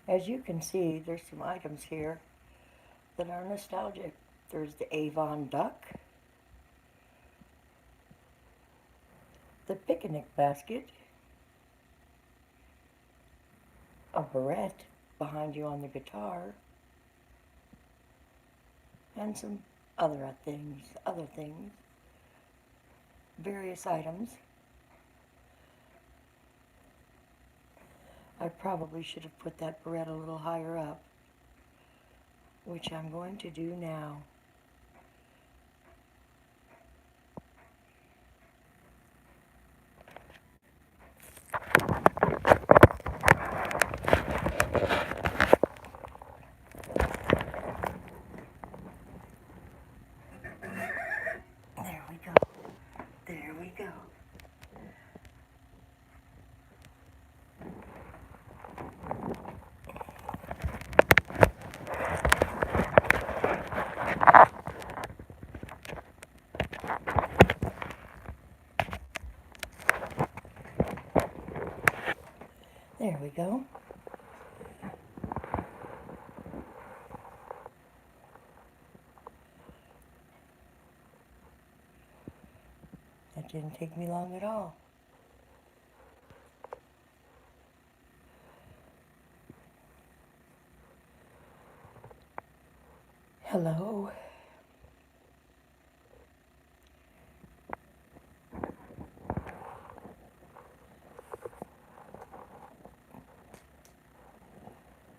As you can see, there's some items here that are nostalgic. There's the Avon duck, the picnic basket, a barrette behind you on the guitar, and some other things, various items. I probably should have put that barrette a little higher up, which I'm going to do now. There we go. There we go. There we go. That didn't take me long at all. Hello.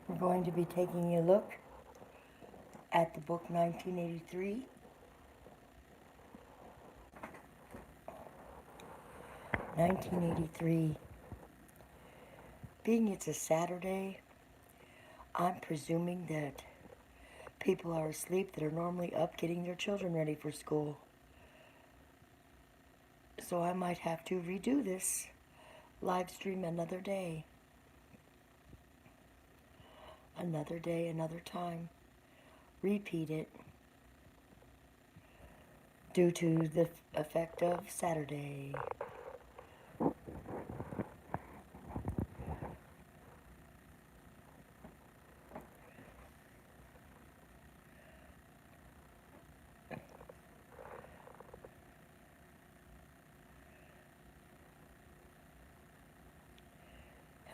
We're going to be taking a look at the book 1983. 1983. Being it's a Saturday, I'm presuming that people are asleep that are normally up getting their children ready for school. So I might have to redo this live stream another day. Another day, another time. Repeat it due to the effect of Saturday.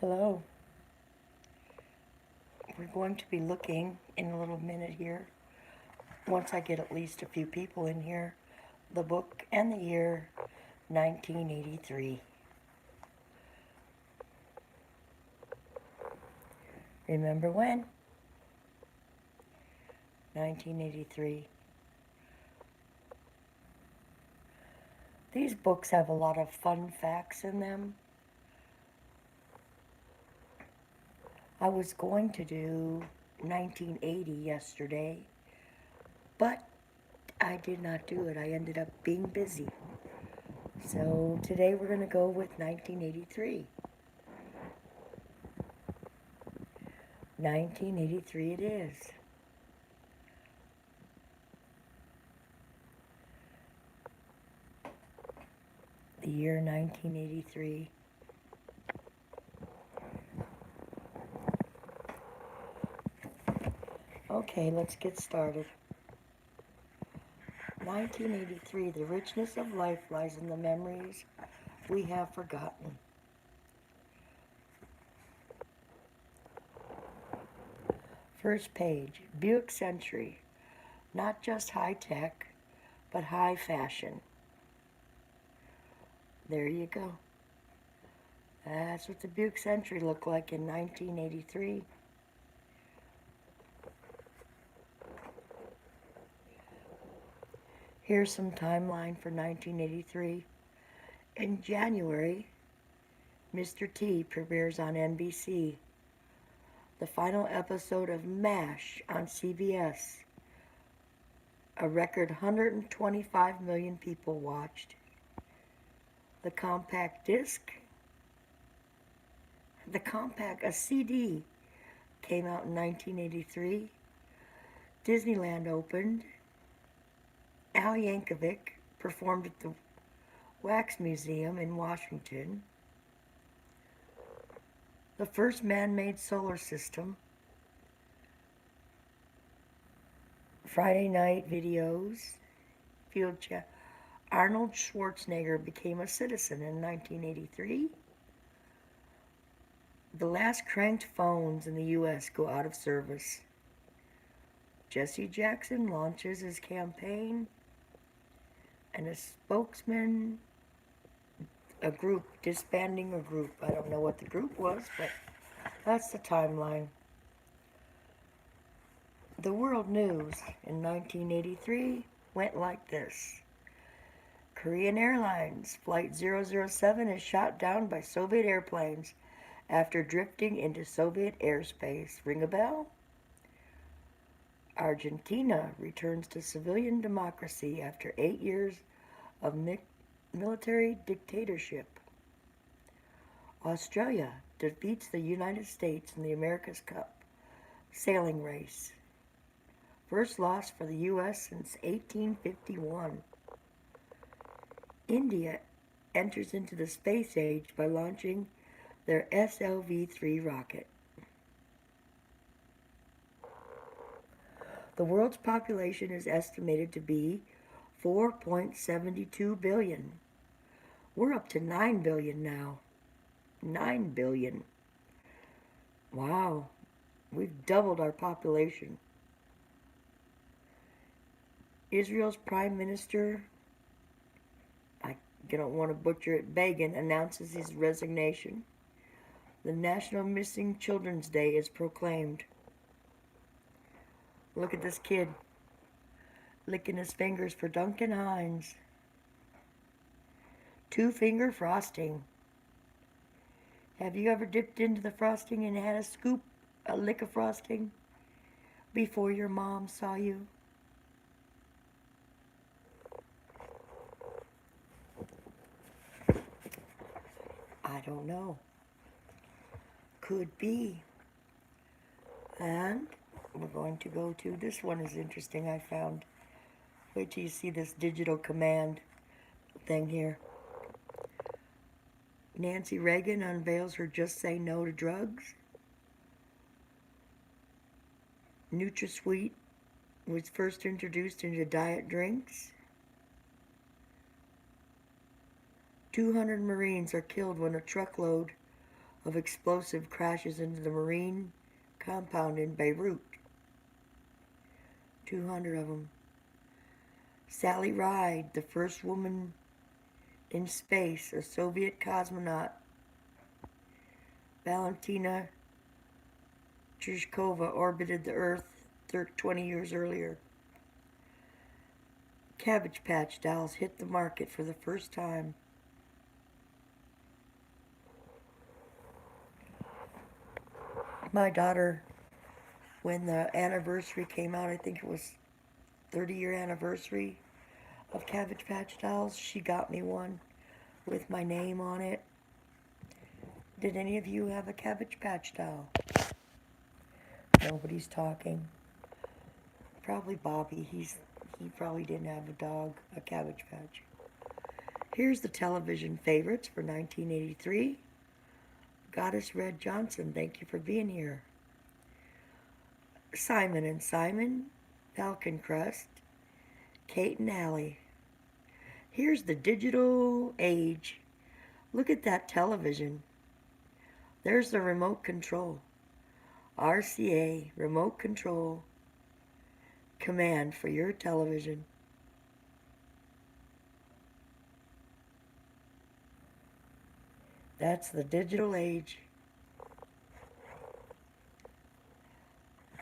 Hello. We're going to be looking in a little minute here, once I get at least a few people in here, the book and the year 1983. Remember when? 1983. These books have a lot of fun facts in them. I was going to do 1980 yesterday, but I did not do it. I ended up being busy. So today we're going to go with 1983. 1983 it is. The year 1983. Okay, let's get started. 1983, the richness of life lies in the memories we have forgotten. First page, Buick Century. Not just high tech, but high fashion. There you go. That's what the Buick Century looked like in 1983. Here's some timeline for 1983. In January, Mr. T premieres on NBC. The final episode of MASH on CBS. A record 125 million people watched. The compact disc, a CD, came out in 1983. Disneyland opened. Al Yankovic performed at the Wax Museum in Washington. The first man-made solar system Friday night videos. Field chat. Arnold Schwarzenegger became a citizen in 1983. The last cranked phones in the U.S. go out of service. Jesse Jackson launches his campaign, and a spokesman, a group, disbanding a group. I don't know what the group was, but that's the timeline. The world news in 1983 went like this. Korean Airlines Flight 007 is shot down by Soviet airplanes after drifting into Soviet airspace. Ring a bell? Argentina returns to civilian democracy after 8 years of military dictatorship. Australia defeats the United States in the America's Cup sailing race. First loss for the U.S. since 1851. India enters into the space age by launching their SLV-3 rocket. The world's population is estimated to be 4.72 billion. We're up to 9 billion now. 9 billion. Wow, we've doubled our population. Israel's Prime Minister, I don't want to butcher it, Begin, announces his resignation. The National Missing Children's Day is proclaimed. Look at this kid licking his fingers for Duncan Hines. 2-finger frosting. Have you ever dipped into the frosting and had a lick of frosting before your mom saw you? I don't know. Could be. And we're going to go to, this one is interesting, I found. Wait till you see this digital command thing here. Nancy Reagan unveils her Just Say No to Drugs. NutraSweet was first introduced into diet drinks. 200 Marines are killed when a truckload of explosive crashes into the Marine compound in Beirut. 200 of them. Sally Ride, the first woman in space, a Soviet cosmonaut. Valentina Tereshkova orbited the Earth 20 years earlier. Cabbage Patch dolls hit the market for the first time. My daughter, when the anniversary came out, I think it was 30-year anniversary of Cabbage Patch dolls, she got me one with my name on it. Did any of you have a Cabbage Patch doll? Nobody's talking. Probably Bobby. He probably didn't have a Cabbage Patch. Here's the television favorites for 1983. Goddess Red Johnson, thank you for being here. Simon and Simon, Falcon Crest, Kate and Allie. Here's the digital age. Look at that television. There's the remote control. RCA, remote control, command for your television. That's the digital age.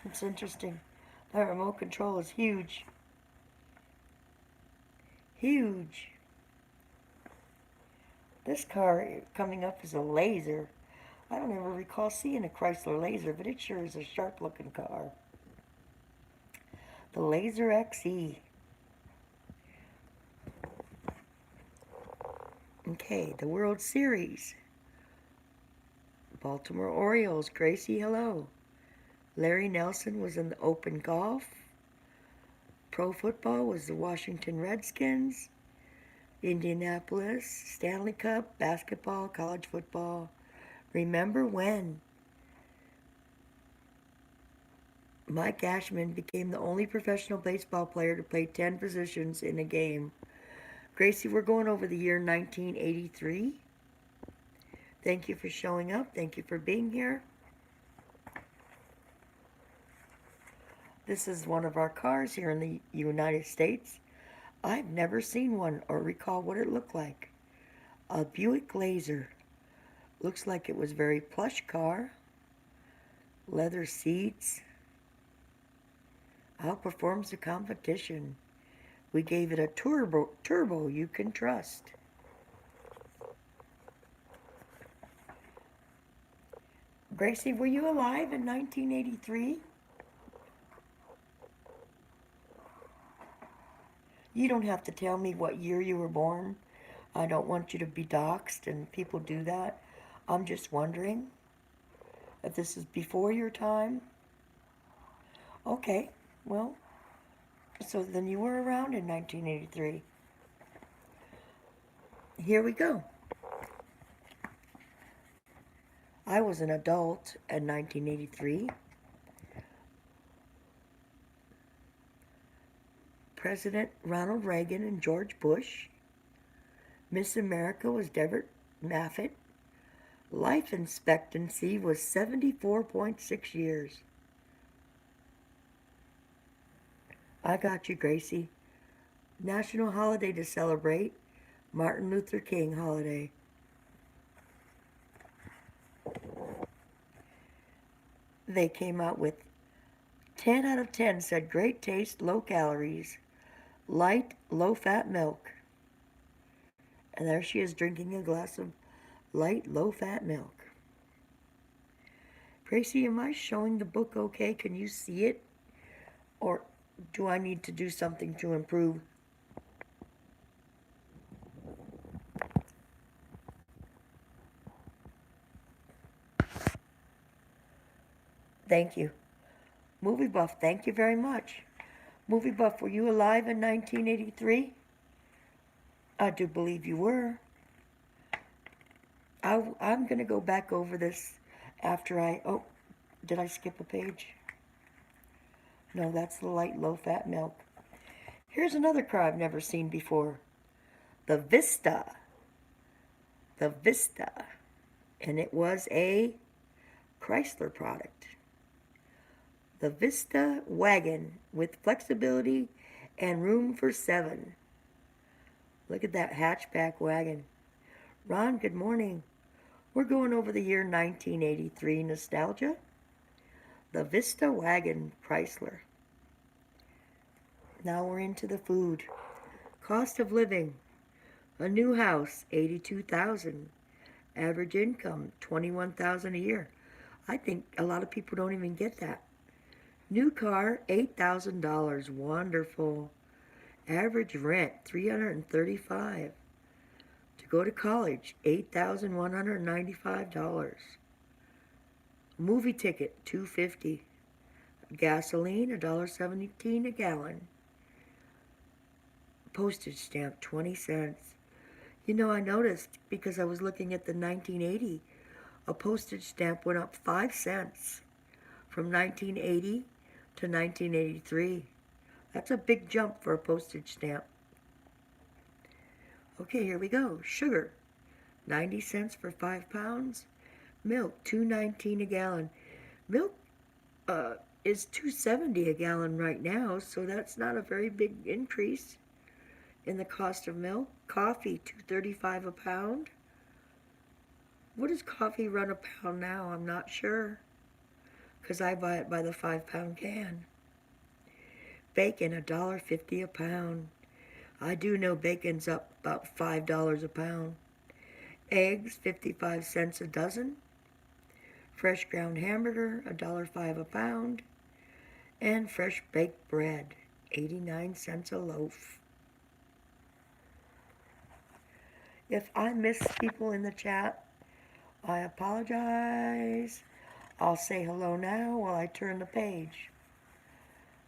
It's interesting. That remote control is huge. Huge. This car coming up is a Laser. I don't ever recall seeing a Chrysler Laser, but it sure is a sharp looking car. The Laser XE. Okay, the World Series. Baltimore Orioles, Gracie, hello. Larry Nelson was in the Open Golf. Pro football was the Washington Redskins. Indianapolis, Stanley Cup, basketball, college football. Remember when Mike Ashman became the only professional baseball player to play 10 positions in a game. Gracie, we're going over the year 1983. Thank you for showing up. Thank you for being here. This is one of our cars here in the United States. I've never seen one or recall what it looked like. A Buick Laser. Looks like it was a very plush car. Leather seats. Outperforms the competition. We gave it a turbo you can trust. Gracie, were you alive in 1983? You don't have to tell me what year you were born. I don't want you to be doxxed, and people do that. I'm just wondering if this is before your time. Okay, well, so then you were around in 1983. Here we go. I was an adult in 1983. President Ronald Reagan and George Bush. Miss America was Deborah Maffitt. Life expectancy was 74.6 years. I got you, Gracie. National holiday to celebrate. Martin Luther King holiday. They came out with 10 out of 10 said great taste, low calories, light, low-fat milk. And there she is drinking a glass of light, low-fat milk. Gracie, am I showing the book okay? Can you see it? Or do I need to do something to improve? Thank you. Movie Buff, thank you very much. Movie Buff, were you alive in 1983? I do believe you were. I'm going to go back over this after oh, did I skip a page? No, that's the light, low-fat milk. Here's another car I've never seen before. The Vista. The Vista. And it was a Chrysler product. The Vista wagon with flexibility and room for 7. Look at that hatchback wagon. Ron, good morning. We're going over the year 1983 nostalgia. The Vista wagon Chrysler. Now we're into the food. Cost of living. A new house, $82,000. Average income, $21,000 a year. I think a lot of people don't even get that. New car, $8,000. Wonderful. Average rent, $335. To go to college, $8,195. Movie ticket, $250. Gasoline, $1.17 a gallon. Postage stamp, 20 cents. You know, I noticed because I was looking at the 1980, a postage stamp went up 5 cents from 1980 to 1983. That's a big jump for a postage stamp. Okay, here we go. Sugar, 90 cents for 5 pounds. Milk, $2.19 a gallon. Milk is $2.70 a gallon right now, so that's not a very big increase in the cost of milk. Coffee, $2.35 a pound. What does coffee run a pound now? I'm not sure, because I buy it by the 5-pound can. Bacon, $1.50 a pound. I do know bacon's up about $5 a pound. Eggs, 55 cents a dozen. Fresh ground hamburger, $1.05 a pound. And fresh baked bread, 89 cents a loaf. If I miss people in the chat, I apologize. I'll say hello now while I turn the page.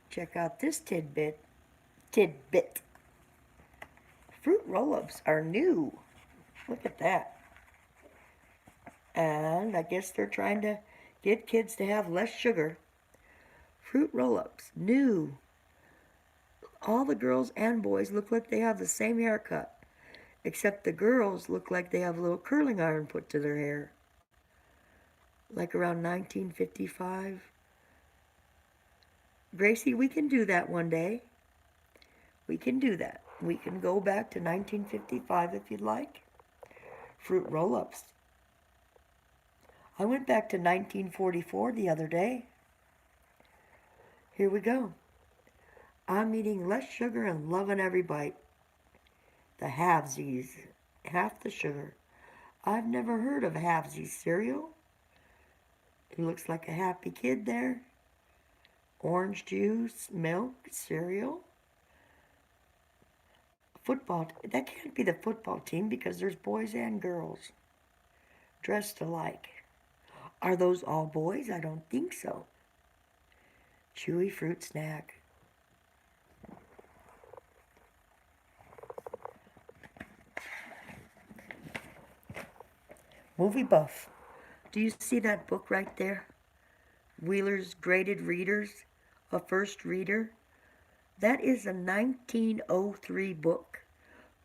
Check out this tidbit. Fruit roll-ups are new. Look at that. And I guess they're trying to get kids to have less sugar. Fruit Roll-Ups, new. All the girls and boys look like they have the same haircut, except the girls look like they have a little curling iron put to their hair. Like around 1955. Gracie, we can do that one day. We can do that. We can go back to 1955 if you'd like. Fruit Roll-Ups. I went back to 1944 the other day. Here we go. I'm eating less sugar and loving every bite. The halvesies, half the sugar. I've never heard of halvesies cereal. He looks like a happy kid there. Orange juice, milk, cereal. Football, that can't be the football team because there's boys and girls dressed alike. Are those all boys? I don't think so. Chewy fruit snack. Movie buff. Do you see that book right there? Wheeler's Graded Readers, a First Reader. That is a 1903 book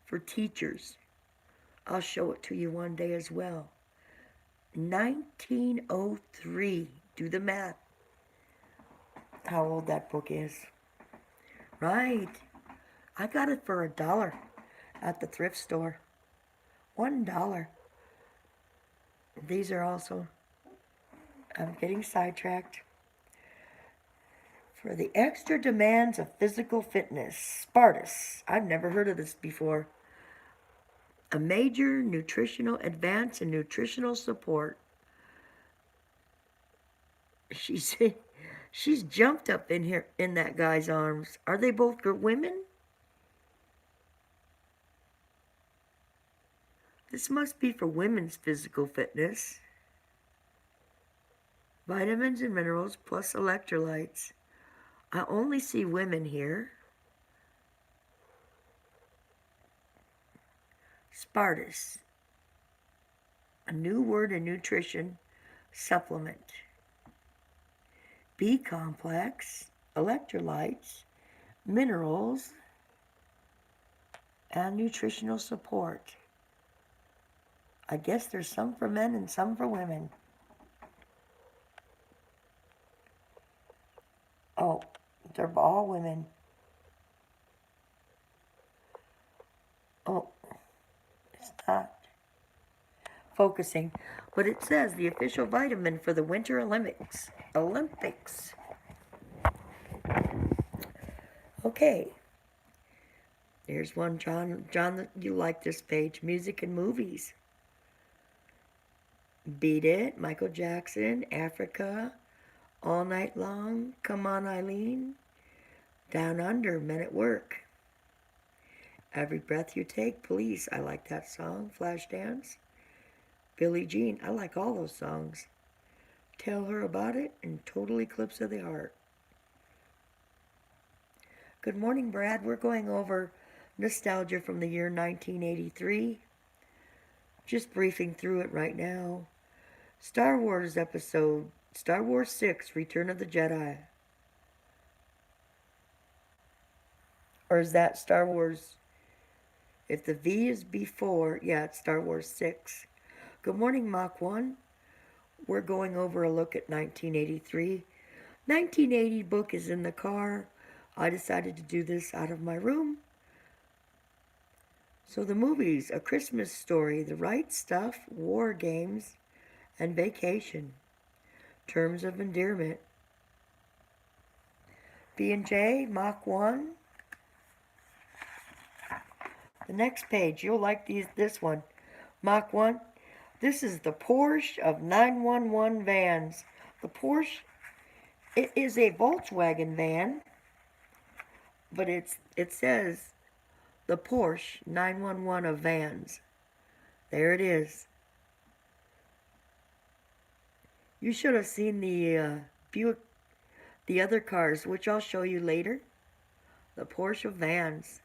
for teachers. I'll show it to you one day as well. 1903. Do the math. How old that book is. Right. I got it for $1 at the thrift store. $1. These are also, I'm getting sidetracked. For the extra demands of physical fitness, Spartus. I've never heard of this before. A major nutritional advance in nutritional support. She's jumped up in here in that guy's arms. Are they both women? This must be for women's physical fitness. Vitamins and minerals plus electrolytes. I only see women here. Spartus. A new word in nutrition supplement. B complex, electrolytes, minerals, and nutritional support. I guess there's some for men and some for women. Oh, they're all women. Oh, it's not focusing. But it says the official vitamin for the Winter Olympics. Okay. Here's one, John, you like this page. Music and movies. Beat It, Michael Jackson, Africa, All Night Long, Come On Eileen, Down Under, Men at Work, Every Breath You Take, Police, I like that song, Flashdance, Billie Jean, I like all those songs, Tell Her About It, and Total Eclipse of the Heart. Good morning, Brad. We're going over nostalgia from the year 1983. Just briefing through it right now. Star Wars episode, Star Wars 6, Return of the Jedi. Or is that Star Wars? If the V is before, yeah, it's Star Wars 6. Good morning, Mach 1. We're going over a look at 1983. 1980 book is in the car. I decided to do this out of my room. So the movies, A Christmas Story, The Right Stuff, War Games, and Vacation. Terms of Endearment. B&J, Mach 1. The next page, you'll like this one. Mach 1. This is the Porsche of 911 vans. The Porsche, it is a Volkswagen van, but it says the Porsche 911 of vans. There it is. You should have seen the Buick, the other cars, which I'll show you later. The Porsche vans.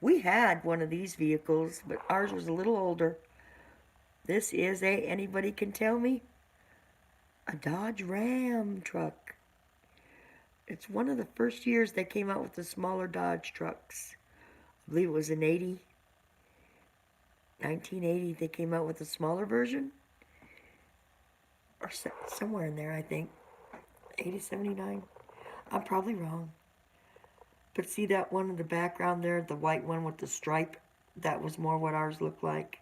We had one of these vehicles, but ours was a little older. This is anybody can tell me? A Dodge Ram truck. It's one of the first years they came out with the smaller Dodge trucks. I believe it was in 1980, they came out with a smaller version. Or somewhere in there, I think. 80, 79. I'm probably wrong. But see that one in the background there, the white one with the stripe? That was more what ours looked like.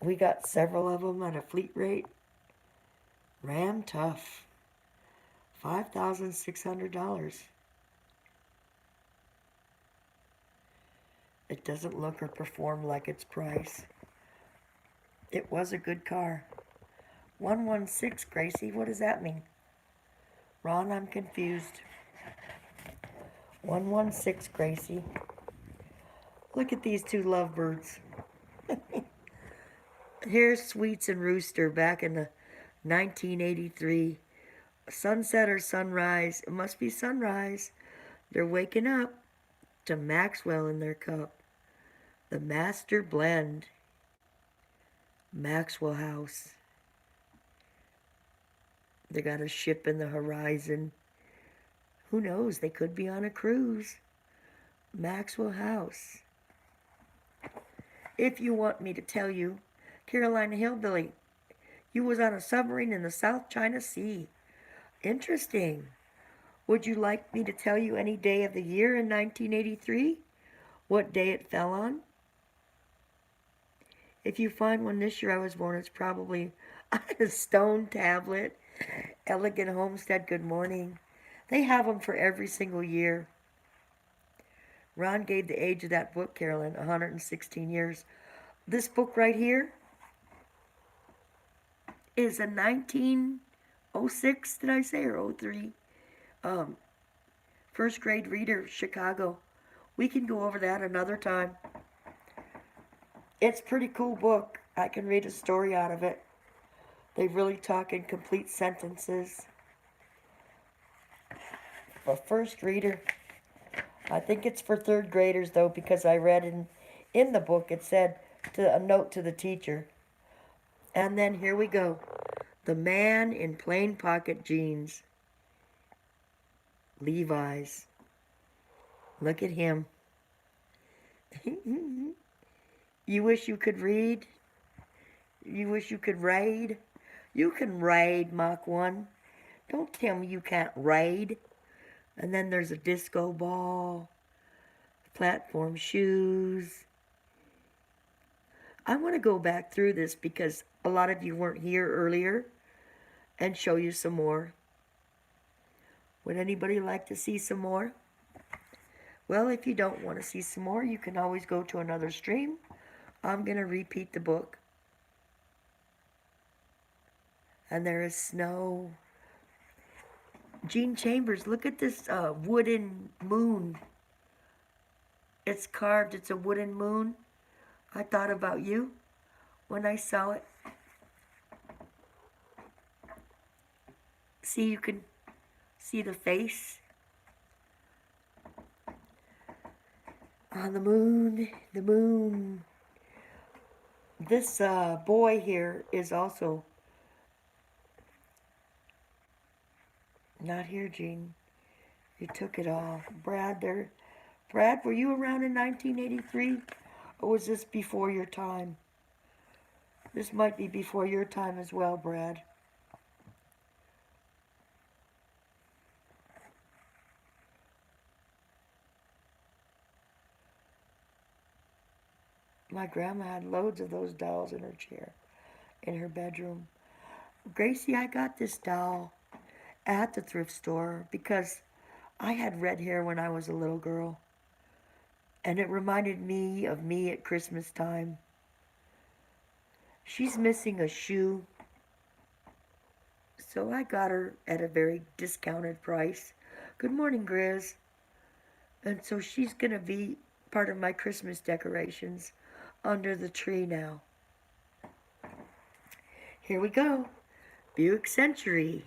We got several of them at a fleet rate. Ram Tough. $5,600. It doesn't look or perform like its price. It was a good car. 116, Gracie, what does that mean? Ron, I'm confused. 116, Gracie. Look at these two lovebirds. Here's Sweets and Rooster back in the 1983. Sunset or sunrise? It must be sunrise. They're waking up to Maxwell in their cup. The Master Blend. Maxwell House. They got a ship in the horizon. Who knows? They could be on a cruise. Maxwell House. If you want me to tell you, Carolina Hillbilly, you was on a submarine in the South China Sea. Interesting. Would you like me to tell you any day of the year in 1983? What day it fell on? If you find one this year I was born, it's probably on a stone tablet. Elegant Homestead, good morning. They have them for every single year. Ron gave the age of that book, Carolyn, 116 years. This book right here is a 1906, did I say, or 03? First grade reader, Chicago. We can go over that another time. It's a pretty cool book. I can read a story out of it. They really talk in complete sentences. For first reader. I think it's for third graders, though, because I read in the book it said a note to the teacher. And then here we go. The Man in Plain Pocket Jeans. Levi's. Look at him. You wish you could read? You wish you could raid? You can raid, Mach 1. Don't tell me you can't raid. And then there's a disco ball, platform shoes. I want to go back through this because a lot of you weren't here earlier and show you some more. Would anybody like to see some more? Well, if you don't want to see some more, you can always go to another stream. I'm going to repeat the book. And there is snow. Gene Chambers, look at this wooden moon. It's carved. It's a wooden moon. I thought about you when I saw it. See, you can see the face on the moon. The moon. This boy here is also not here, Gene. You took it all. Brad, were you around in 1983? Or was this before your time? This might be before your time as well, Brad. My grandma had loads of those dolls in her chair, in her bedroom. Gracie, I got this doll at the thrift store because I had red hair when I was a little girl. And it reminded me of me at Christmas time. She's missing a shoe. So I got her at a very discounted price. Good morning, Grizz. And so she's going to be part of my Christmas decorations under the tree now. Here we go. Buick Century.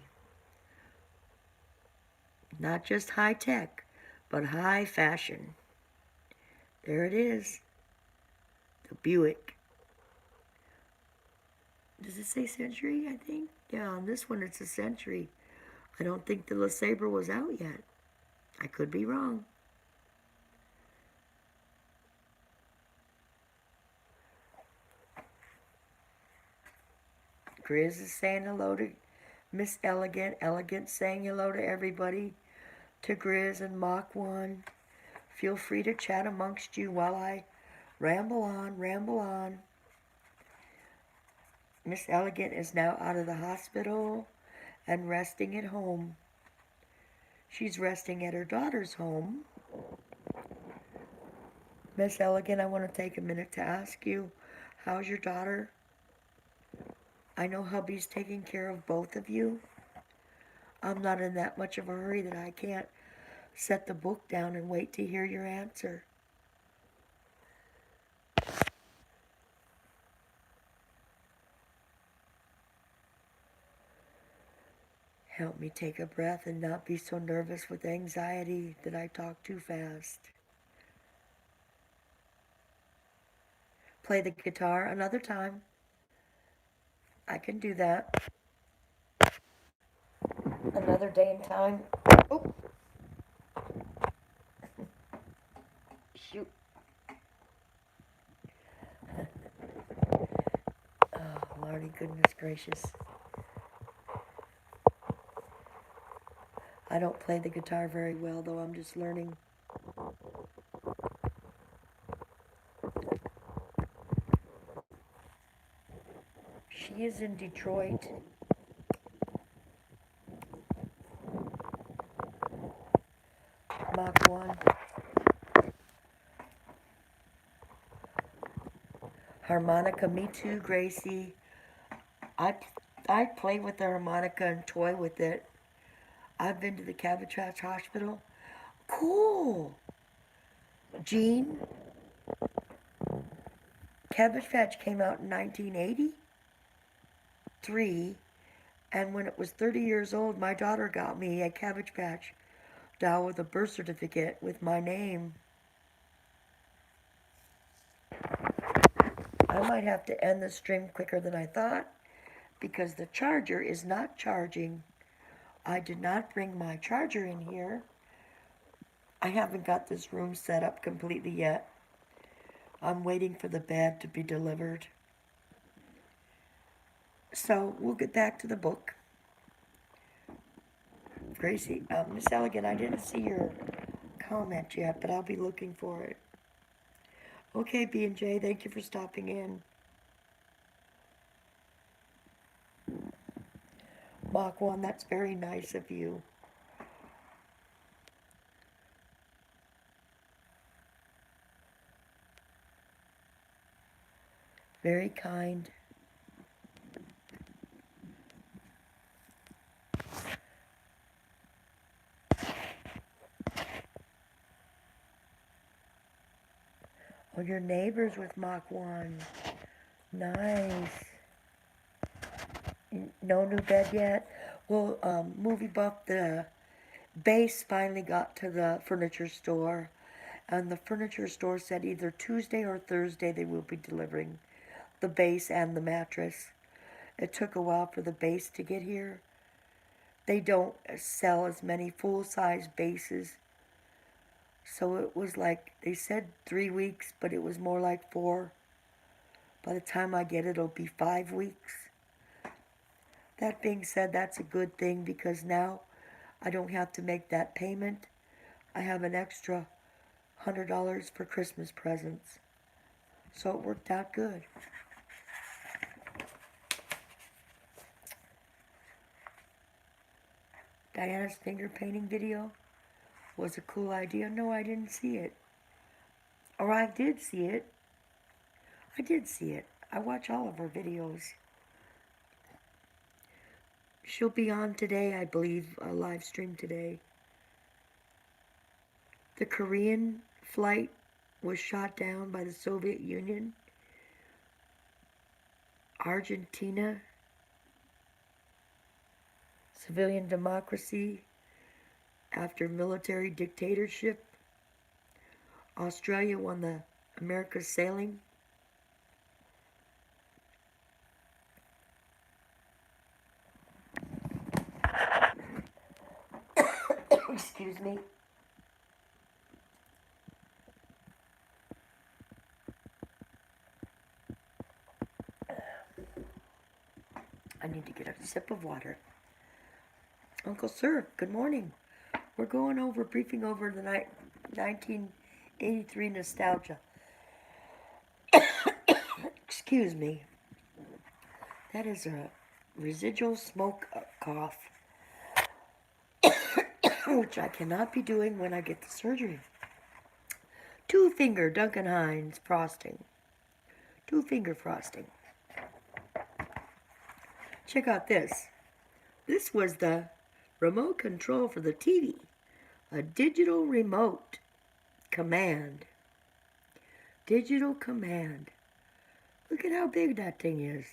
Not just high tech, but high fashion. There it is. The Buick. Does it say Century, I think? Yeah, on this this one it's a century. I don't think the LeSabre was out yet. I could be wrong. Grizz is saying hello to Miss Elegant. Elegant saying hello to everybody. To Grizz and Mach 1. Feel free to chat amongst you while I ramble on, ramble on. Miss Elegant is now out of the hospital and resting at home. She's resting at her daughter's home. Miss Elegant, I want to take a minute to ask you, how's your daughter? I know hubby's taking care of both of you. I'm not in that much of a hurry that I can't set the book down and wait to hear your answer. Help me take a breath and not be so nervous with anxiety that I talk too fast. Play the guitar another time. I can do that. Another day and time. Oh, shoot. Oh, Lordy, goodness gracious. I don't play the guitar very well, though. I'm just learning. She is in Detroit. Mach 1. Harmonica, me too, Gracie. I play with the harmonica and toy with it. I've been to the Cabbage Patch Hospital. Cool. Gene, Cabbage Patch came out in 1983, and when it was 30 years old, my daughter got me a Cabbage Patch doll with a birth certificate with my name. I might have to end the stream quicker than I thought because the charger is not charging. I did not bring my charger in here. I haven't got this room set up completely yet. I'm waiting for the bed to be delivered. So we'll get back to the book. Gracie, Miss Elegant, I didn't see your comment yet, but I'll be looking for it. Okay, B&J, thank you for stopping in. Mach 1, that's very nice of you. Very kind. Oh, your neighbors with Mach 1. Nice. No new bed yet? Well, Movie Buff, the base finally got to the furniture store, and the furniture store said either Tuesday or Thursday they will be delivering the base and the mattress. It took a while for the base to get here. They don't sell as many full-size bases, so it was like, they said 3 weeks, but it was more like 4. By the time I get it, it'll be 5 weeks. That being said, that's a good thing because now I don't have to make that payment. I have an extra $100 for Christmas presents. So it worked out good. Diana's finger painting video was a cool idea. No, I didn't see it. Or I did see it. I did see it. I watch all of her videos. She'll be on today, I believe, a live stream today. The Korean flight was shot down by the Soviet Union. Argentina, civilian democracy after military dictatorship. Australia won the America's sailing. Excuse me. I need to get a sip of water. Uncle Sir, good morning. We're going over, briefing over the 1983 nostalgia. Excuse me. That is a residual smoke cough, which I cannot be doing when I get the surgery. Two-finger Duncan Hines frosting. Two-finger frosting. Check out this. This was the remote control for the TV. A digital remote command. Digital command. Look at how big that thing is.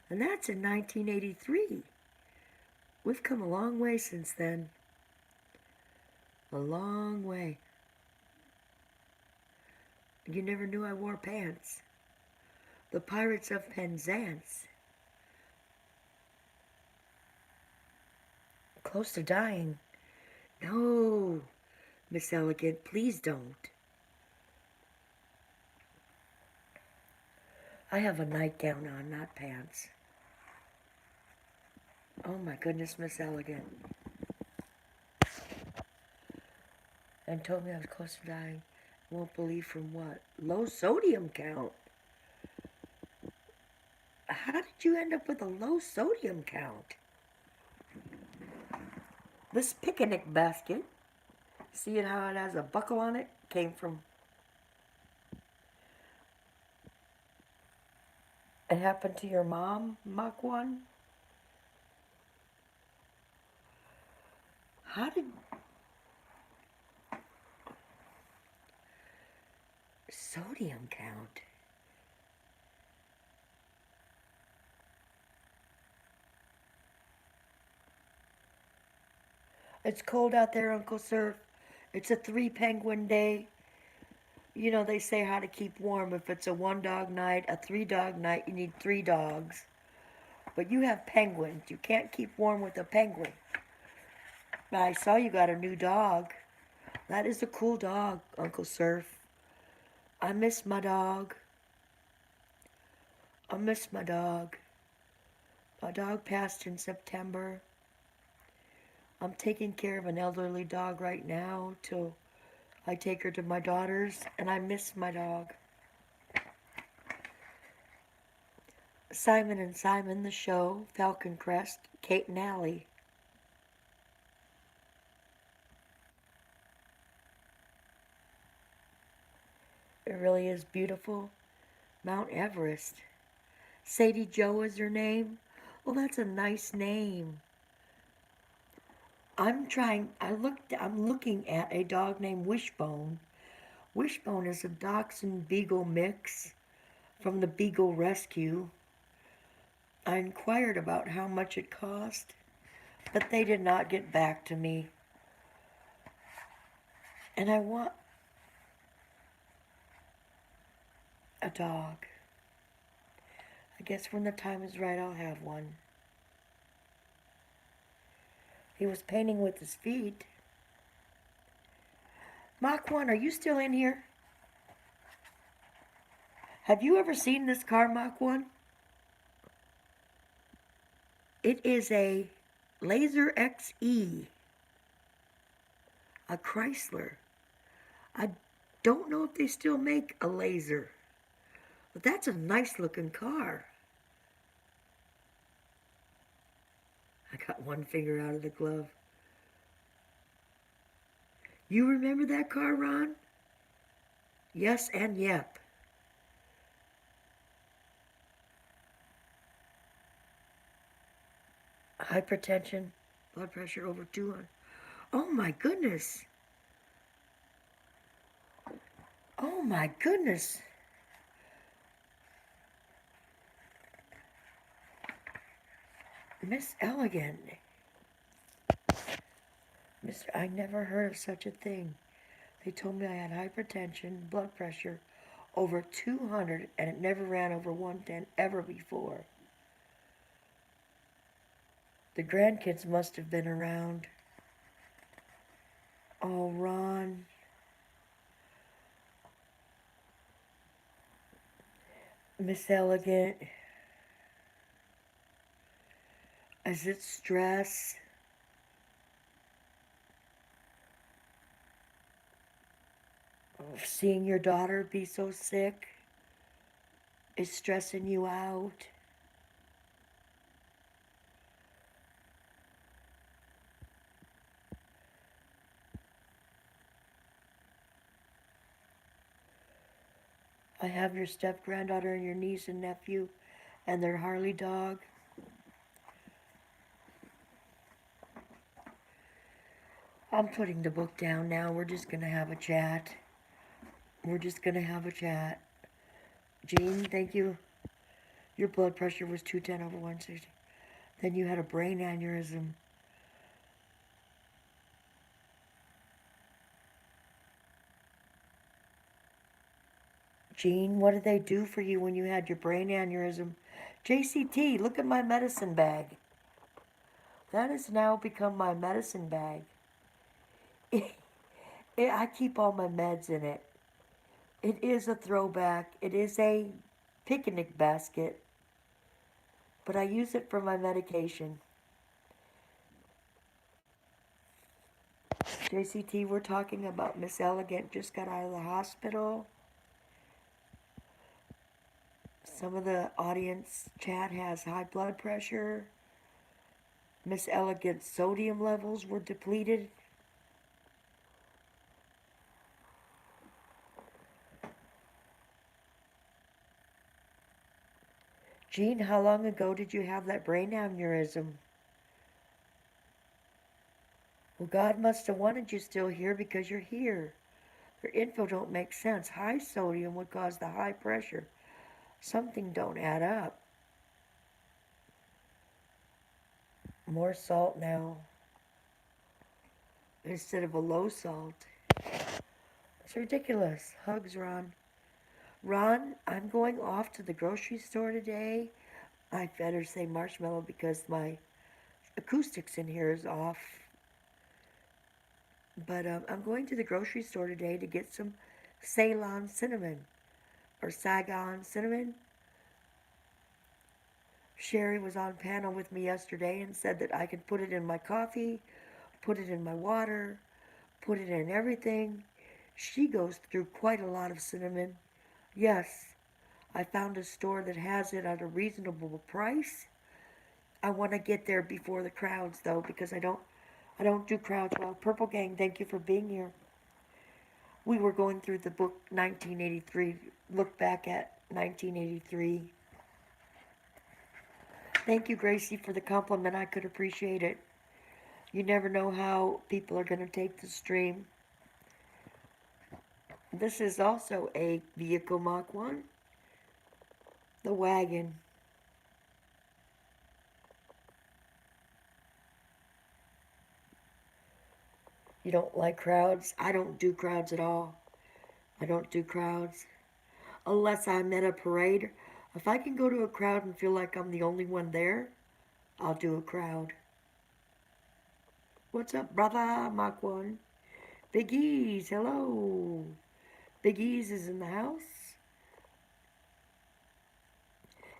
And that's in 1983. We've come a long way since then. A long way. You never knew I wore pants. The Pirates of Penzance. Close to dying. No, Miss Elegant, please don't. I have a nightgown on, not pants. Oh my goodness, Miss Elegant. And told me I was close to dying. Won't believe from what? Low sodium count. How did you end up with a low sodium count? This picnic basket, see how it has a buckle on it? Came from... It happened to your mom, Mach 1? How did... Sodium count. It's cold out there, Uncle Sir. It's a 3-penguin day. You know, they say how to keep warm. If it's a 1-dog night, a 3-dog night, you need 3 dogs. But you have penguins. You can't keep warm with a penguin. But I saw you got a new dog. That is a cool dog, Uncle Surf. I miss my dog. I miss my dog. My dog passed in September. I'm taking care of an elderly dog right now till I take her to my daughter's, and I miss my dog. Simon and Simon, the show, Falcon Crest, Kate and Allie. It really is beautiful. Mount Everest. Sadie Joe is her name. Well, that's a nice name. I'm looking at a dog named Wishbone. Wishbone is a Dachshund Beagle mix from the Beagle Rescue. I inquired about how much it cost, but they did not get back to me. And I want a dog. I guess when the time is right, I'll have one. He was painting with his feet. Mach 1, are you still in here? Have you ever seen this car, Mach 1? It is a Laser XE, a Chrysler. I don't know if they still make a Laser, but that's a nice looking car. I got one finger out of the glove. You remember that car, Ron? Yes and yep. Hypertension, blood pressure over 200. Oh my goodness. Oh my goodness. Miss Elegant. I never heard of such a thing. They told me I had hypertension, blood pressure over 200, and it never ran over 110 ever before. The grandkids must have been around. Oh, Ron. Miss Elegant. Is it stress? Seeing your daughter be so sick is stressing you out? I have your step granddaughter and your niece and nephew and their Harley dog. I'm putting the book down now. We're just going to have a chat. We're just going to have a chat. Jean, thank you. Your blood pressure was 210/160. Then you had a brain aneurysm. Jean, what did they do for you when you had your brain aneurysm? JCT, look at my medicine bag. That has now become my medicine bag. I keep all my meds in it. It is a throwback. It is a picnic basket. But I use it for my medication. JCT, we're talking about Miss Elegant just got out of the hospital. Some of the audience chat has high blood pressure. Miss Elegant's sodium levels were depleted. Jean, how long ago did you have that brain aneurysm? Well, God must have wanted you still here because you're here. Your info don't make sense. High sodium would cause the high pressure. Something don't add up. More salt now instead of a low salt. It's ridiculous. Hugs, Ron. Ron, I'm going off to the grocery store today. I better say marshmallow because my acoustics in here is off. But I'm going to the grocery store today to get some Ceylon cinnamon or Saigon cinnamon. Sherry was on panel with me yesterday and said that I could put it in my coffee, put it in my water, put it in everything. She goes through quite a lot of cinnamon. Yes, I found a store that has it at a reasonable price. I want to get there before the crowds though because I don't do crowds well. Purple Gang, thank you for being here. We were going through the book 1983, look back at 1983. Thank you, Gracie, for the compliment. I could appreciate it. You never know how people are going to take the stream. This is also a vehicle Mach 1. The wagon. You don't like crowds? I don't do crowds at all. I don't do crowds. Unless I'm at a parade. If I can go to a crowd and feel like I'm the only one there, I'll do a crowd. What's up, brother? Mach 1. Big E's, hello. Big E's is in the house.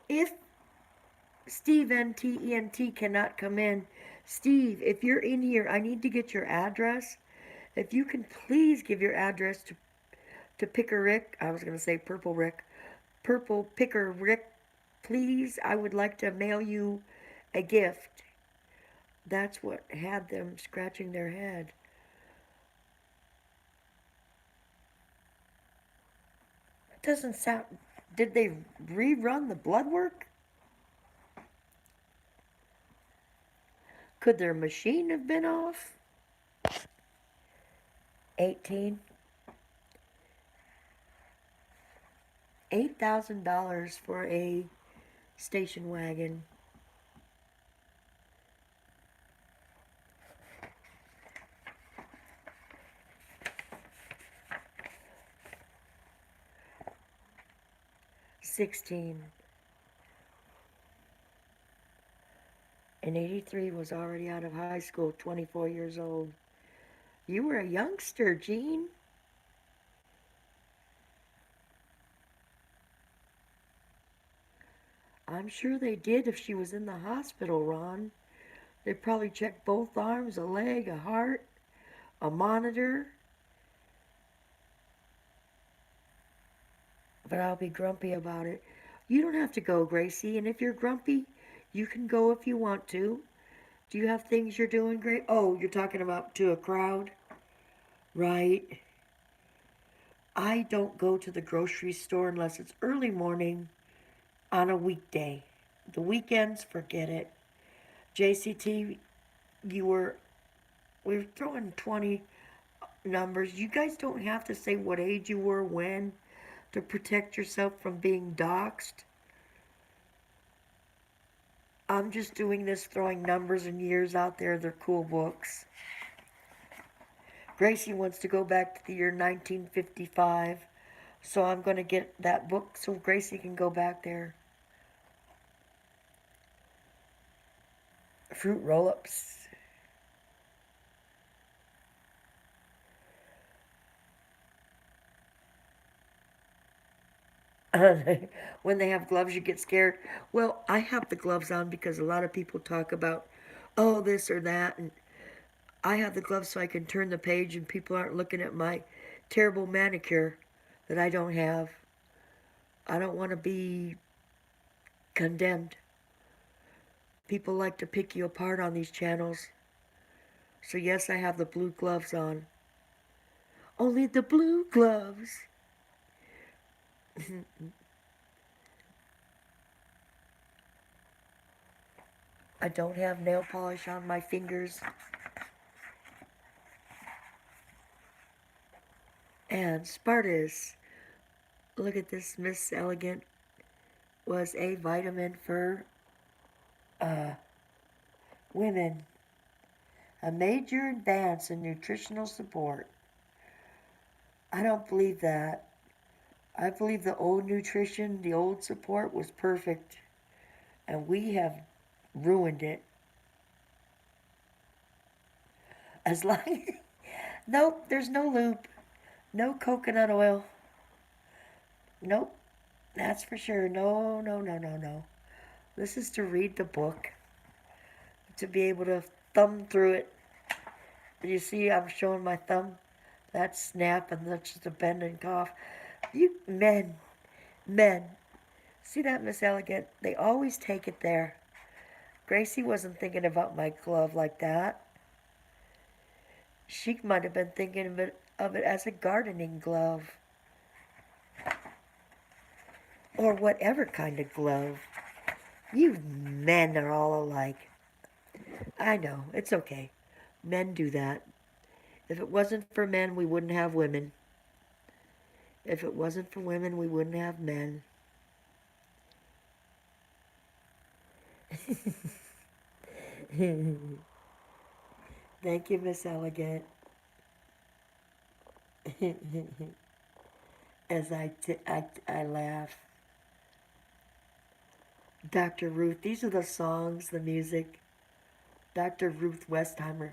If Steve NTENT cannot come in, Steve, if you're in here, I need to get your address. If you can please give your address to Picker Rick, I was going to say Purple Rick, Purple Picker Rick, please. I would like to mail you a gift. That's what had them scratching their head. It doesn't sound. Did they rerun the blood work? Could their machine have been off? 18. $8,000 for a station wagon. $16. In '83 was already out of high school, 24 years old. You were a youngster, Jean. I'm sure they did if she was in the hospital, Ron. They probably checked both arms, a leg, a heart, a monitor. But I'll be grumpy about it. You don't have to go, Gracie. And if you're grumpy, you can go if you want to. Do you have things you're doing great? Oh, you're talking about to a crowd? Right. I don't go to the grocery store unless it's early morning on a weekday. The weekends, forget it. JCT, you were, we were throwing 20 numbers. You guys don't have to say what age you were when to protect yourself from being doxxed. I'm just doing this, throwing numbers and years out there. They're cool books. Gracie wants to go back to the year 1955, so I'm going to get that book so Gracie can go back there. Fruit roll-ups. When they have gloves, you get scared. Well, I have the gloves on because a lot of people talk about, oh, this or that, and I have the gloves so I can turn the page and people aren't looking at my terrible manicure that I don't have. I don't want to be condemned. People like to pick you apart on these channels. So yes, I have the blue gloves on. Only the blue gloves. I don't have nail polish on my fingers. And Spartus, look at this, Miss Elegant was a vitamin for uh, women. A major advance in nutritional support. I don't believe that. I believe the old nutrition, the old support was perfect, and we have ruined it. As long nope, there's no lube, no coconut oil. Nope, that's for sure. No, no, no, no, no. This is to read the book, to be able to thumb through it. You see, I'm showing my thumb. That's snap, and that's just a bend and cough. You men, see that, Miss Elegant? They always take it there. Gracie wasn't thinking about my glove like that. She might have been thinking of it as a gardening glove. Or whatever kind of glove. You men are all alike. I know, it's okay. Men do that. If it wasn't for men, we wouldn't have women. If it wasn't for women, we wouldn't have men. Thank you, Miss Elegant. As I laugh. Dr. Ruth, these are the songs, the music. Dr. Ruth Westheimer.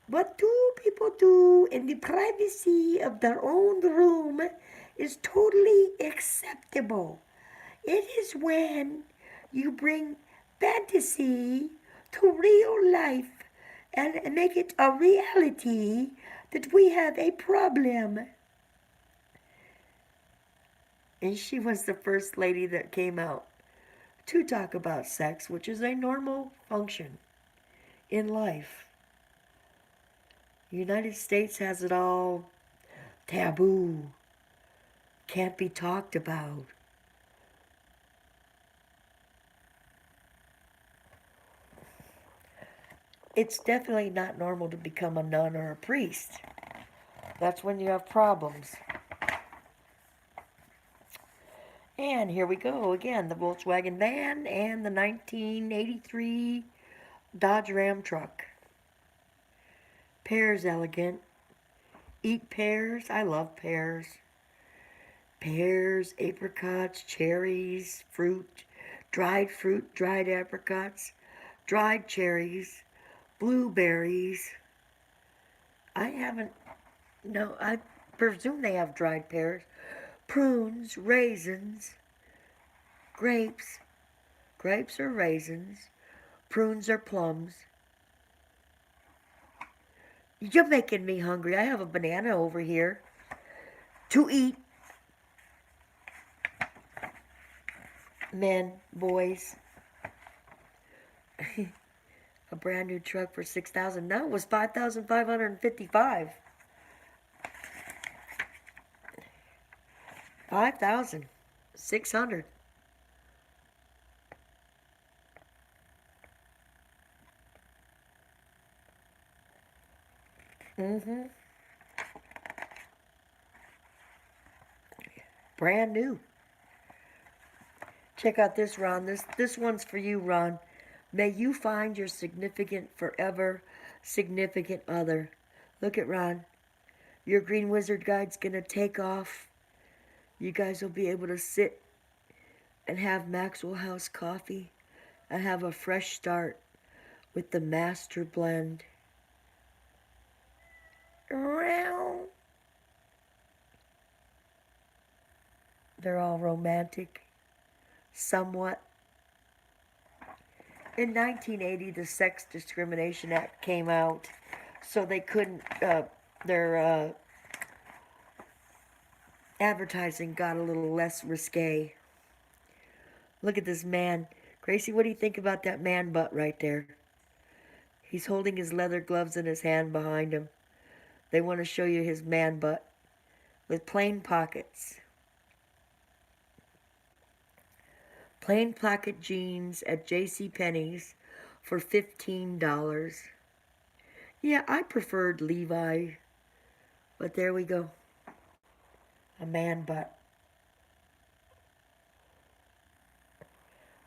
What do people do in the privacy of their own room is totally acceptable. It is when you bring fantasy to real life and make it a reality that we have a problem. And she was the first lady that came out to talk about sex, which is a normal function in life. The United States has it all taboo, can't be talked about. It's definitely not normal to become a nun or a priest. That's when you have problems. And here we go again, the Volkswagen van and the 1983 Dodge Ram truck. Pears, Elegant. Eat pears. I love pears. Pears, apricots, cherries, fruit, dried apricots, dried cherries, blueberries. I haven't, no, I presume they have dried pears. Prunes, raisins, grapes. Grapes or raisins. Prunes or plums. You're making me hungry. I have a banana over here to eat. Men, boys. A brand new truck for 6,000. No, it was 5,555. 5,600. Mm-hmm. Brand new. Check out this, Ron. This one's for you, Ron. May you find your significant forever significant other. Look at Ron. Your Green Wizard Guide's gonna take off. You guys will be able to sit and have Maxwell House coffee and have a fresh start with the master blend. They're all romantic, somewhat. In 1980, the Sex Discrimination Act came out, so they couldn't, their advertising got a little less risque. Look at this man. Gracie, what do you think about that man butt right there? He's holding his leather gloves in his hand behind him. They want to show you his man butt with plain pockets. Plain pocket jeans at J.C. Penney's for $15. Yeah, I preferred Levi, but there we go. A man butt.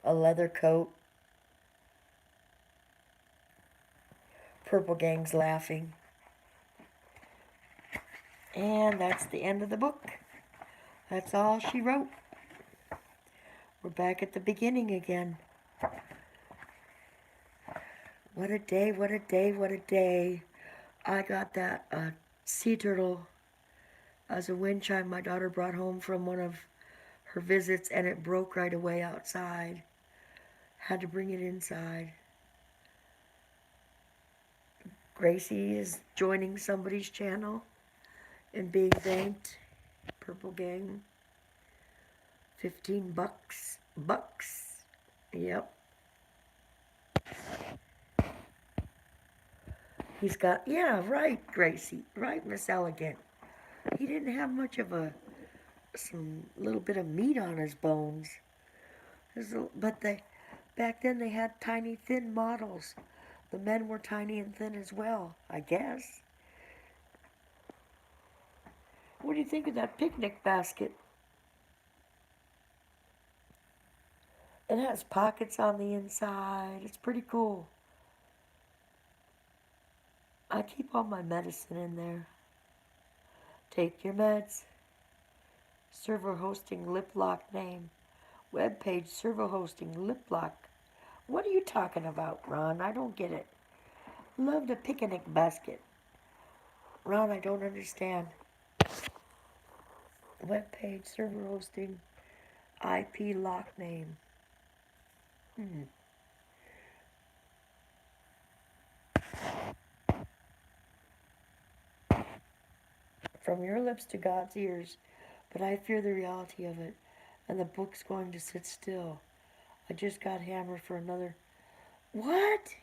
A leather coat. Purple Gang's laughing. And that's the end of the book. That's all she wrote. We're back at the beginning again. What a day, what a day, what a day. I got that sea turtle as a wind chime my daughter brought home from one of her visits, and it broke right away outside. Had to bring it inside. Gracie is joining somebody's channel and being thanked. Purple Gang. 15 bucks. Bucks. Yep. He's got, yeah, right, Gracie. Right, Miss Elegant. He didn't have much of some little bit of meat on his bones. But back then they had tiny, thin models. The men were tiny and thin as well, I guess. What do you think of that picnic basket? It has pockets on the inside. It's pretty cool. I keep all my medicine in there. Take your meds. Server hosting lip lock name. Web page server hosting lip lock. What are you talking about, Ron? I don't get it. Love the picnic basket. Ron, I don't understand. Web page server hosting IP lock name. From your lips to God's ears, but I fear the reality of it, and the book's going to sit still. I just got hammered for another. What?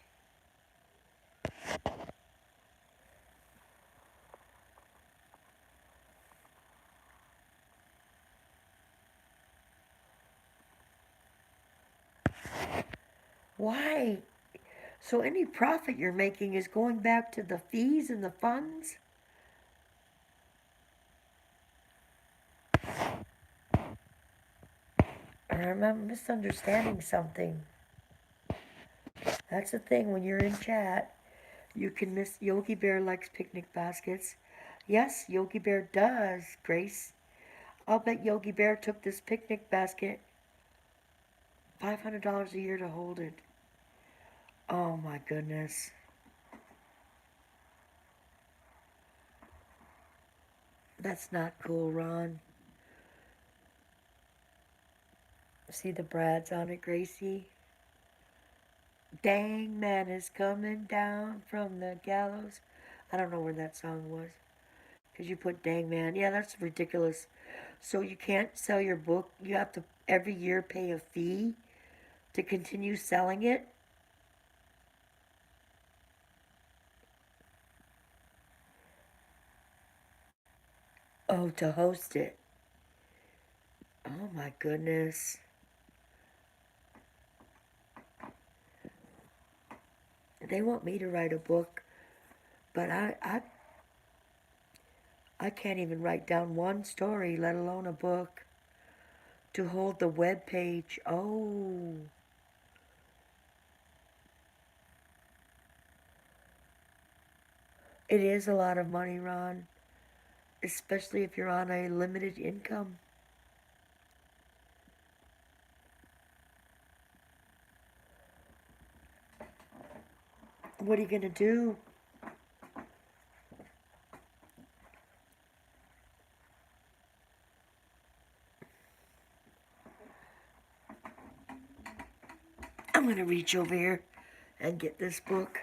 Why? So any profit you're making is going back to the fees and the funds? Or am I misunderstanding something? That's the thing, when you're in chat, you can miss. Yogi Bear likes picnic baskets. Yes, Yogi Bear does, Grace. I'll bet Yogi Bear took this picnic basket $500 a year to hold it. Oh my goodness. That's not cool, Ron. See the brads on it, Gracie? Dang man is coming down from the gallows. I don't know where that song was. Because you put dang man. Yeah, that's ridiculous. So you can't sell your book. You have to every year pay a fee to continue selling it. Oh, to host it. Oh my goodness. They want me to write a book, but I can't even write down one story, let alone a book, to hold the web page. Oh, it is a lot of money, Ron, especially if you're on a limited income. What are you going to do? I'm going to reach over here and get this book.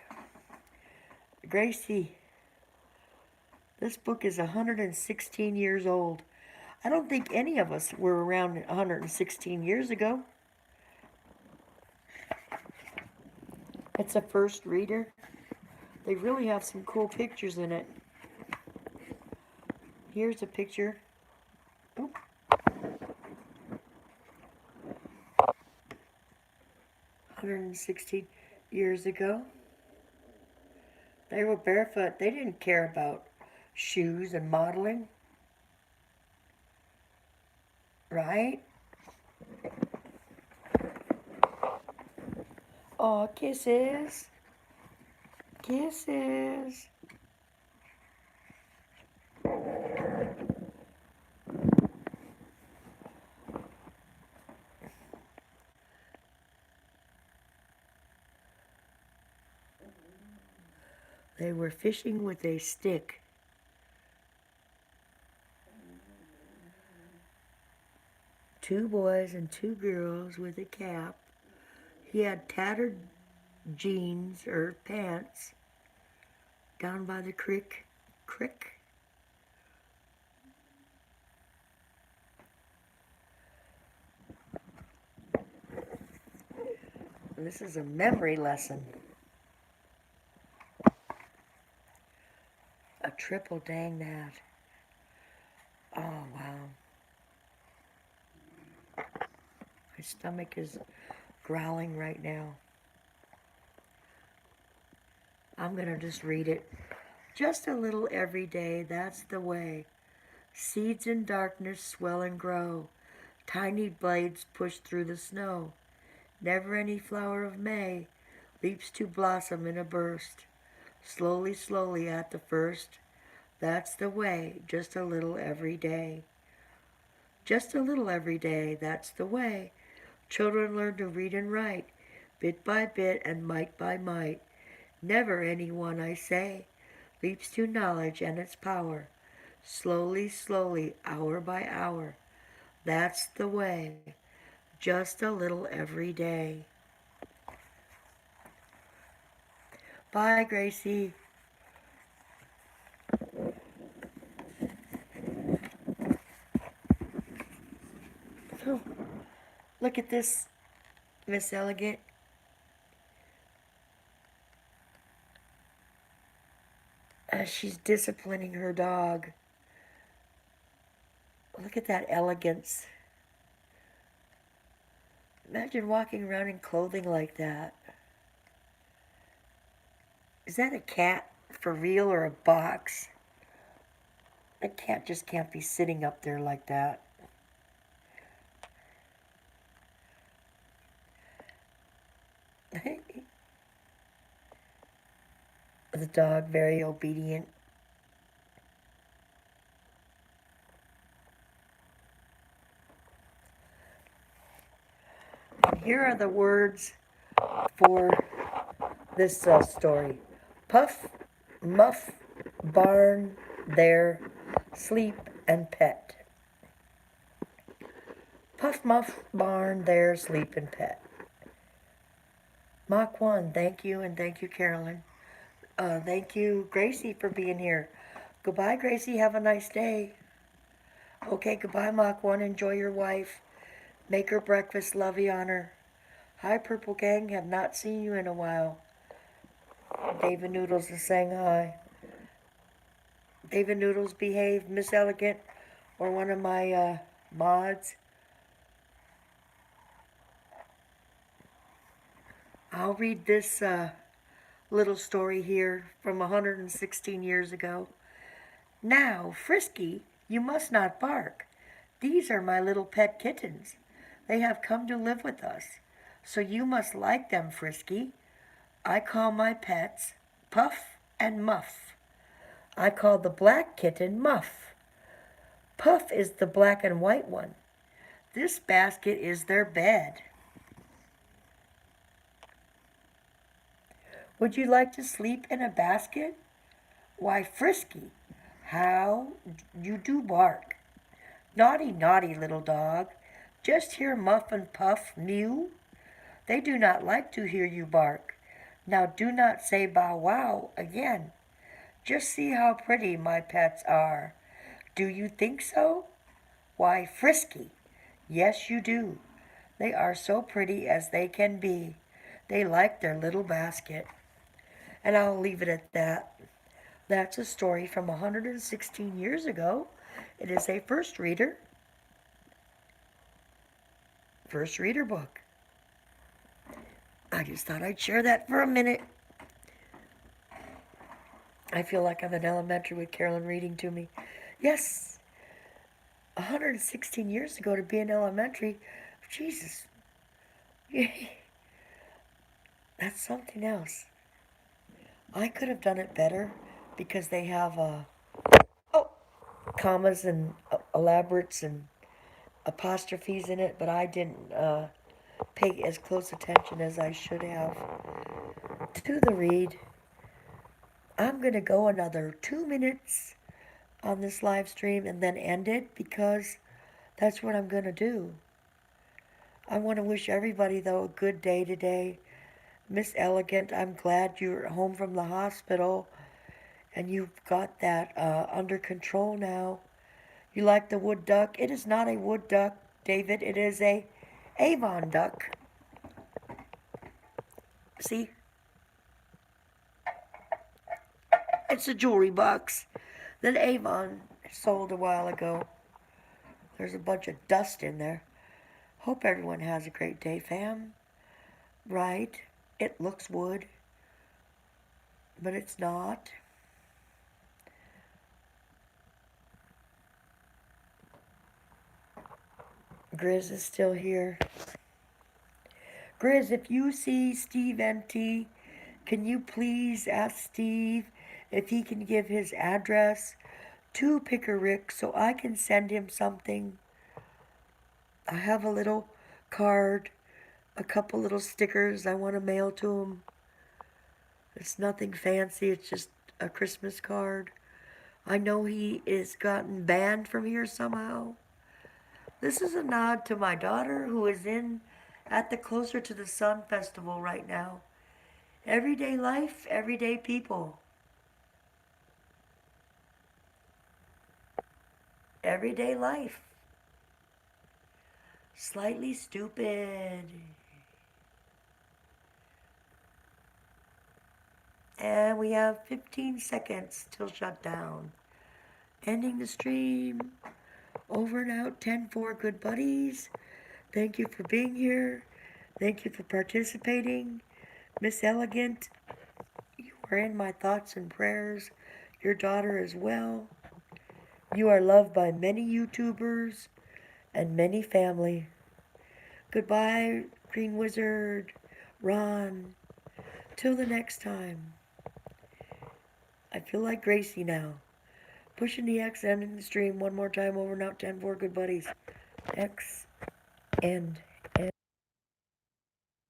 Gracie, this book is 116 years old. I don't think any of us were around 116 years ago. It's a first reader. They really have some cool pictures in it. Here's a picture. Oop. 116 years ago. They were barefoot. They didn't care about shoes and modeling. Right? Oh, kisses. Kisses. They were fishing with a stick. Two boys and two girls with a cap. He had tattered jeans or pants down by the creek. This is a memory lesson. A triple dang that. Oh, wow. My stomach is growling right now. I'm going to just read it. Just a little every day, that's the way. Seeds in darkness swell and grow. Tiny blades push through the snow. Never any flower of May leaps to blossom in a burst. Slowly, slowly at the first. That's the way, just a little every day. Just a little every day, that's the way. Children learn to read and write, bit by bit and mite by mite. Never any one, I say, leaps to knowledge and its power. Slowly, slowly, hour by hour. That's the way, just a little every day. Bye, Gracie. Oh, look at this, Miss Elegant. She's disciplining her dog. Look at that elegance. Imagine walking around in clothing like that. Is that a cat for real or a box? A cat just can't be sitting up there like that. The dog very obedient. And here are the words for this story. Puff, muff, barn, there, sleep, and pet. Puff Muff Barn there, sleep and pet. Mach 1, thank you, and thank you, Carolyn. Thank you, Gracie, for being here. Goodbye, Gracie. Have a nice day. Okay, goodbye, Mach 1. Enjoy your wife. Make her breakfast. Lovey on her. Hi, Purple Gang. Have not seen you in a while. David Noodles is saying hi. David Noodles, behave. Miss Elegant, or one of my mods. I'll read this little story here from 116 years ago. Now, Frisky, you must not bark. These are my little pet kittens. They have come to live with us, so you must like them, Frisky. I call my pets Puff and Muff. I call the black kitten Muff. Puff is the black and white one. This basket is their bed. Would you like to sleep in a basket? Why, Frisky, how you do bark. Naughty, naughty little dog. Just hear Muff and Puff mew. They do not like to hear you bark. Now do not say bow wow again. Just see how pretty my pets are. Do you think so? Why, Frisky, yes you do. They are so pretty as they can be. They like their little basket. And I'll leave it at that. That's a story from 116 years ago. It is a first reader book. I just thought I'd share that for a minute. I feel like I'm in elementary with Carolyn reading to me. Yes, 116 years ago to be in elementary. Jesus. That's something else. I could have done it better because they have commas and elaborates and apostrophes in it, but I didn't pay as close attention as I should have to the read. I'm going to go another 2 minutes on this live stream and then end it because that's what I'm going to do. I want to wish everybody, though, a good day today. Miss Elegant, I'm glad you're home from the hospital and you've got that under control now. You like the wood duck? It is not a wood duck, David. It is a Avon duck. See? It's a jewelry box that Avon sold a while ago. There's a bunch of dust in there. Hope everyone has a great day, fam. Right? It looks wood, but it's not. Grizz is still here. Grizz, if you see Steve NT, can you please ask Steve if he can give his address to Picker Rick so I can send him something? I have a little card, a couple little stickers I want to mail to him. It's nothing fancy, it's just a Christmas card. I know he is gotten banned from here somehow. This is a nod to my daughter who is at the Closer to the Sun Festival right now. Everyday life, everyday people. Everyday life. Slightly stupid. And we have 15 seconds till shutdown. Ending the stream. Over and out. 10-4, good buddies. Thank you for being here. Thank you for participating. Miss Elegant, you are in my thoughts and prayers. Your daughter as well. You are loved by many YouTubers and many family. Goodbye, Green Wizard, Ron. Till the next time. I feel like Gracie now. Pushing the X, ending the stream one more time. Over and out. 10-4, good buddies. X, end.